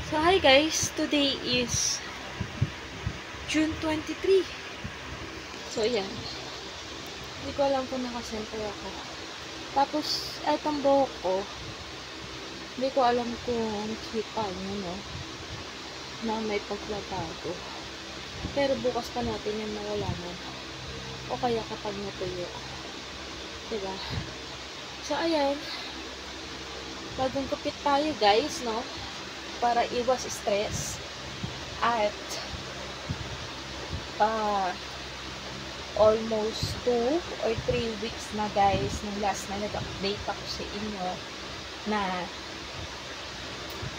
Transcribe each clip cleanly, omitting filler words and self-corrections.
So, hi guys! Today is June 23. So, ayan. Hindi ko alam kung nakasenter ako. Tapos, etong buhok ko, hindi ko alam kung kita nyo, no? Na may paglabago. Pero bukas pa natin yung malalaman. O kaya kapag natuyo. Diba? So, ayan. Bagong kupit tayo, guys, no? Para iwas stress. At almost 2 or 3 weeks na guys nung last na nag-update ako sa inyo na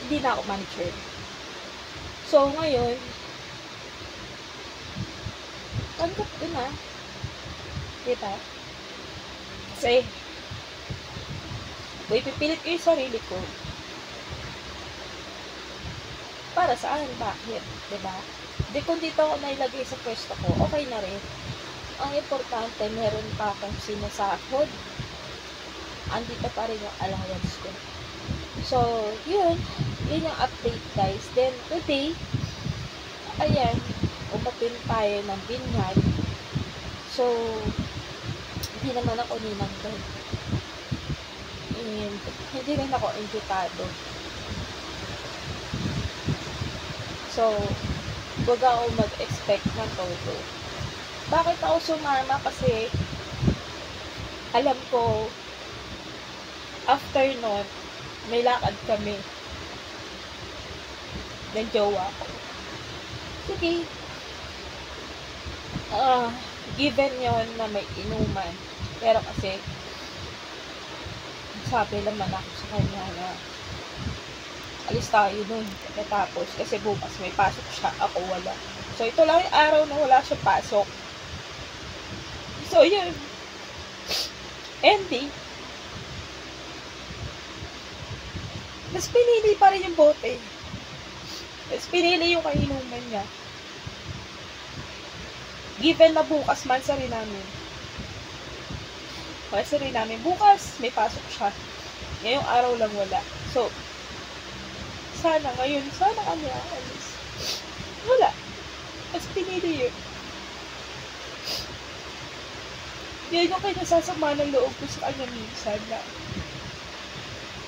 hindi na ako manager. So ngayon tanggap ko na, diba? Kasi ipipilit ko yung sarili ko para saan, bakit, diba? Di kung dito ako nailagay sa pwesto ko, okay na rin. Ang importante, meron pa akong sinasahod. Andito pa rin yung allowance ko. So, yun yung update guys. Then, today, ayan, umatin tayo ng binyag. So, hindi naman ako ninang doon. And, hindi rin ako invitado. So, huwag ako mag-expect ng todo. Bakit ako sumama? Kasi, alam ko, after nun, may lakad kami ng jowa ko. Sige, given yon na may inuman. Pero kasi, sabi naman ako sa kanya na, alis tayo nun. Tapos, kasi bukas may pasok siya, ako wala. So, ito lang yung araw na wala siya pasok. So, yun. Ending. Mas pinili pa rin yung bote. Mas pinili yung kainuman niya. Given na bukas, mansa rin namin. Mansa rin namin. Bukas, may pasok siya. Ngayong araw lang wala. So, sana ngayon, sana kami aalis. Wala. Mas pinili yun. Yan yung kinasasama ng loob ko sa kanya minsan na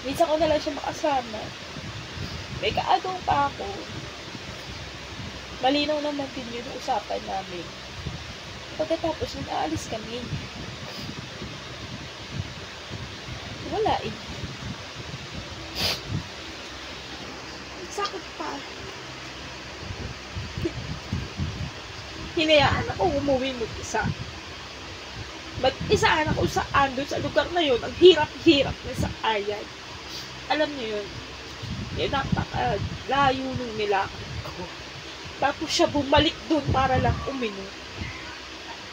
minsan ko na lang siya makasama. May kaagaw pa ako. Malinaw naman din yun yung usapan namin. Pagkatapos, nag-aalis kami. Wala eh. Sakit pa. Hinayaan ako umuwi mag-isa. Mag-isaan ako saan doon sa lugar na yun. Ang hirap-hirap na sa ayan. Alam niyo yun. Yung napaka-layo nung nilakad ko. Tapos siya bumalik doon para lang uminom.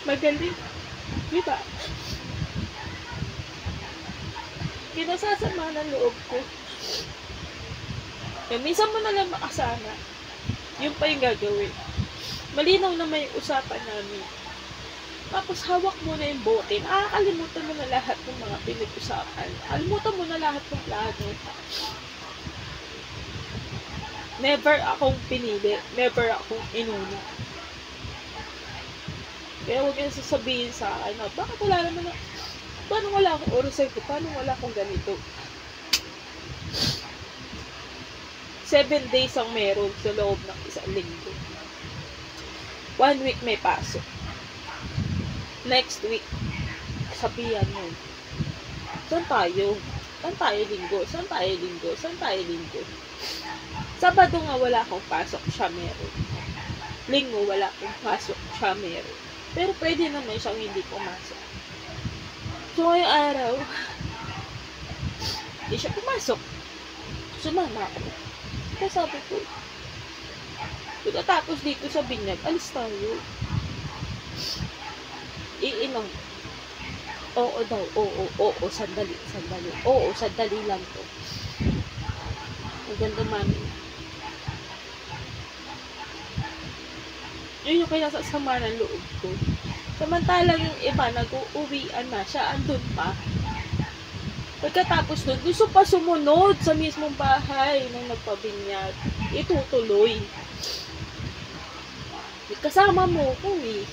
Magaling. Diba? Kinasasama ng loob ko. Yung minsan mo na lang makasama. Yun pa yung gagawin. Malinaw na may usapan namin. Tapos hawak mo na yung bote. Nakakalimutan mo na lahat ng mga pinag-usapan. Kalimutan mo na lahat ng plano. Never akong pinili. Never akong inuna. Kaya huwag yung sasabihin sa akin, bakit wala naman na, paano wala akong oras ko? Paano wala akong ganito? 7 days ang meron sa loob ng isang linggo. 1 week may pasok. Next week, sabihan mo, saan tayo? Saan tayo linggo? Saan tayo linggo? Saan tayo linggo? Sabado nga wala akong pasok, siya meron. Linggo wala akong pasok, siya meron. Pero pwede naman siyang hindi pumasok. So ngayong araw, hindi siya pumasok. Sumama ako. Kaya sabi ko, pagkatapos dito sa binyag, alis tayo. Iinom. Oo daw, oo, sandali. Oo, sandali lang to. Ang ganda mami. Yun yung kinasasama ng loob ko. Samantalang yung iba, nag-uuwian na siya, andun pa. Pagkatapos nun, gusto pa sumunod sa mismong bahay nung nagpabinyag. Itutuloy. Kasama mo ko eh.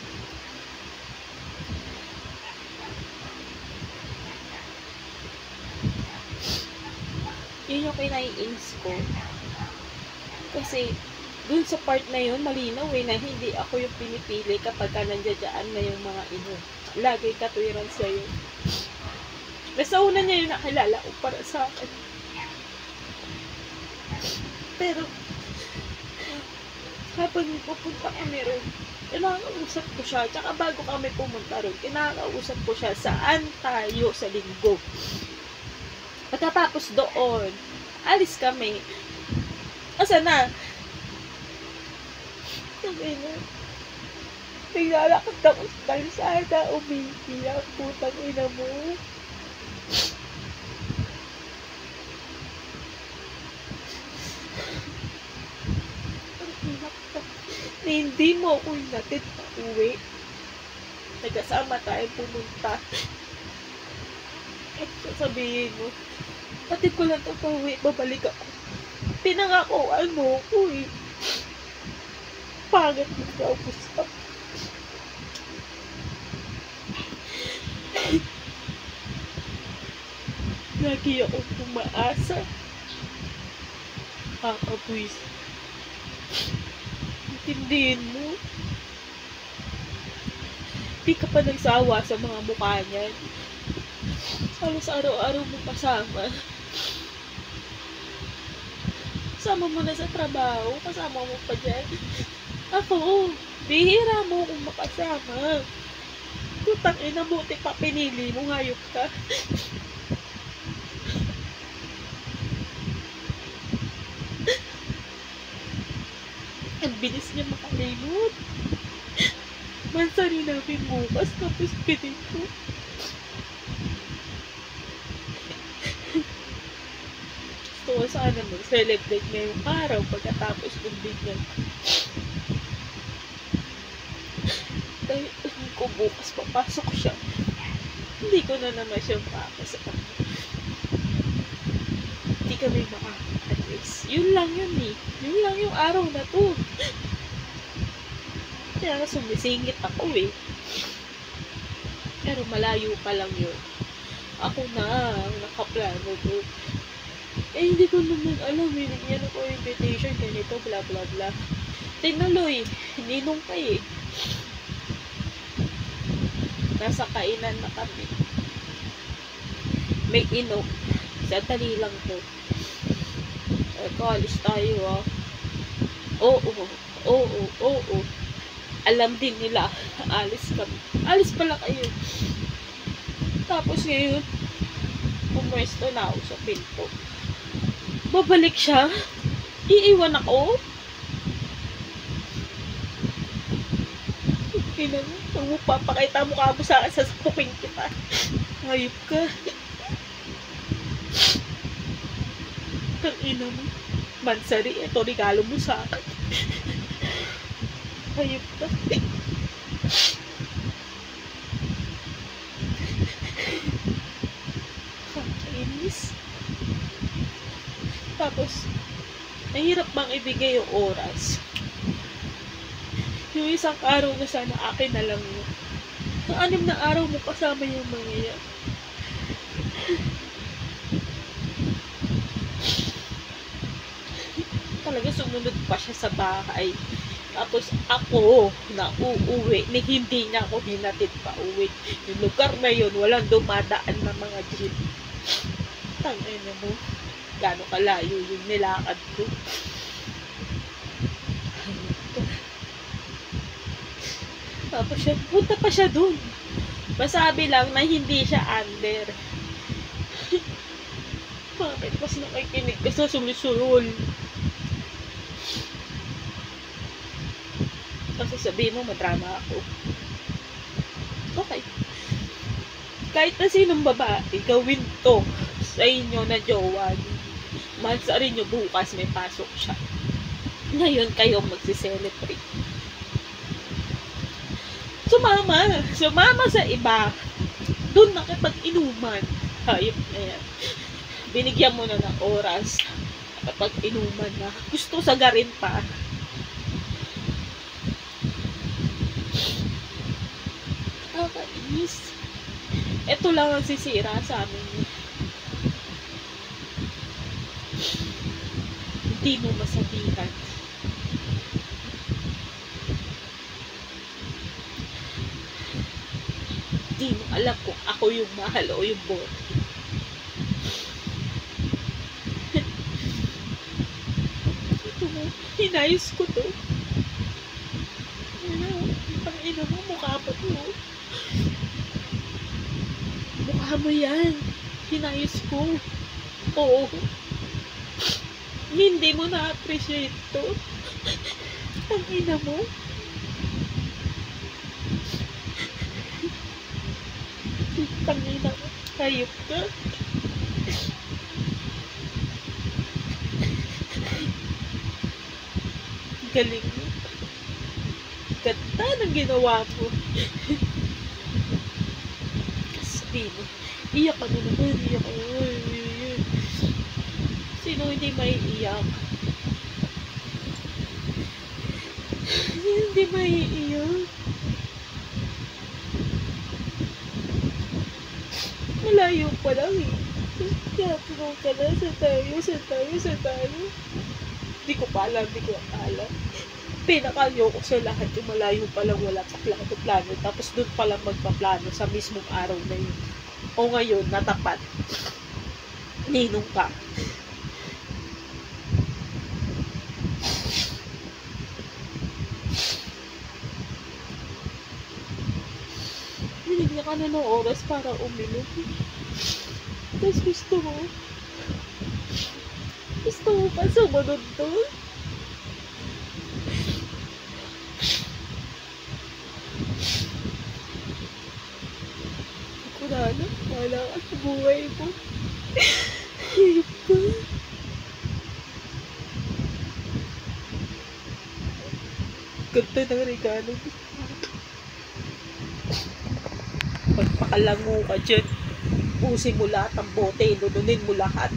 Yun yung kinaiinis ko. Kasi, dun sa part na yun, malinaw eh, na hindi ako yung pinipili kapag ka nandiyadyaan na yung mga ino. Lagi katwiran sa'yo. Nasa una niya yung nakilala ko para sa akin. Pero, habang pupunta kami ron, kinakausap ko siya. Tsaka bago kami pumunta ron, kinakausap ko siya, saan tayo sa linggo. Pagkatapos doon, alis kami. Asa na? Sabi na, naglalakad ako sa kalsada, umiiyak, putang ina mo. Na hindi mo ako hinatid pa uwi. Nagkasama tayo pumunta. At sasabihin mo, hatid ko lang ito pa uwi, babalik ako. Pinangakuan mo ako eh. Pangit mo ka usap. Lagi akong pumaasa. Kakabuis. Intindihin mo. Di ka pa nagsawa sa mga mukha niyan. Halos araw-araw mo kasama. Kasama mo na sa trabaho. Kasama mo pa dyan. Ako, bihira mo akong makasama. Putang ina, buti pa pinili mo. Hayop ka. Ang bilis niya makalimot. Mansari namin bukas, tapos pitin ko. Gusto ko sana mag-celebrate ngayong araw pagkatapos ng bigyan. Dahil ko bukas papasok siya. Hindi ko na naman siya makakasama. Hindi kami makaka-address. Yun lang yun eh. Yun lang yung araw na to. Kaya sumisingit ako eh. Pero malayo pa lang yun. Ako na ang nakaplano to. Eh hindi ko naman alam eh. Yan ako invitation ganito bla bla bla. Tinuloy. Ninong ka eh. Nasa kainan na kami. May inom. Sandali lang to. Kaalis tayo ah. Oo. Alam din nila, alis kami. Alis pala kayo. Tapos ngayon, pumwesto na ako sa pinto. Babalik siya. Iiwan ako. Ina mo, papakita mo ka mo sa akin, sasapukin kita. Hayop ka. Kang ina mo. Mansari, ito regalo mo sa akin. Hayop ka. Kakainis. Tapos, nahirap bang ibigay yung oras? Yung isang araw na sana akin na lang yun. Ang 6 na araw mo kasama yung mga yan. Talaga sumunod pa siya sa bahay. Tapos ako na uuwi, ni hindi niya ako hinatid pa uwi. Yung lugar na yun, walang dumadaan na mga jeep. Tangay na mo, gano'ng kalayo yung nilakad ko. Tapos siya, punta pa siya dun. Masabi lang na hindi siya under. Bakit mas nakikinig ka sa sumisulol? Kasi sabihin mo, madrama ako. Okay. Kahit na sinong babae, gawin to sa inyo na jowa. Mansarin nyo bukas, may pasok siya. Ngayon kayo magsiselebrate. Sumama sa iba. Doon nakipag-inuman. Hayop na yan. Binigyan mo na ng oras. Kapag inuman na. Gusto sagarin pa. Nakakainis. Ito lang ang sisira sa amin. Hindi mo masabihan. Hindi mo alam kung ako yung mahal o yung bote. Ito mo, hinayos ko to. Ang ina mo, mukha pa to. Mukha mo yan. Hinayos ko. Oo. Hindi mo na-appreciate to. Ang ina mo. Ang ina mo. Hayop ka. Galing mo. Ganda ng ginawa mo. Sabi mo, iyak ka na naman, iyak ka na naman. Sino hindi may iyak? Hindi may iyak. Malayo pa lang eh. Kaya tulong ka na, sa tayo. Di ko pa alam. Pinakayo ko sa lahat yung malayo pa lang, wala pa plano. Tapos doon pa lang magpaplano sa mismong araw na yun. O ngayon, natapat. Ninong ka. Binigyan ka na ng oras para uminom. Tapos gusto mo pa sumunod doon. Wala ka sa buhay mo. Hirap ka. Ganda ng regalo mo. Pagpakalango ka dyan, pusin mo lahat ng bote, lununin mo lahat.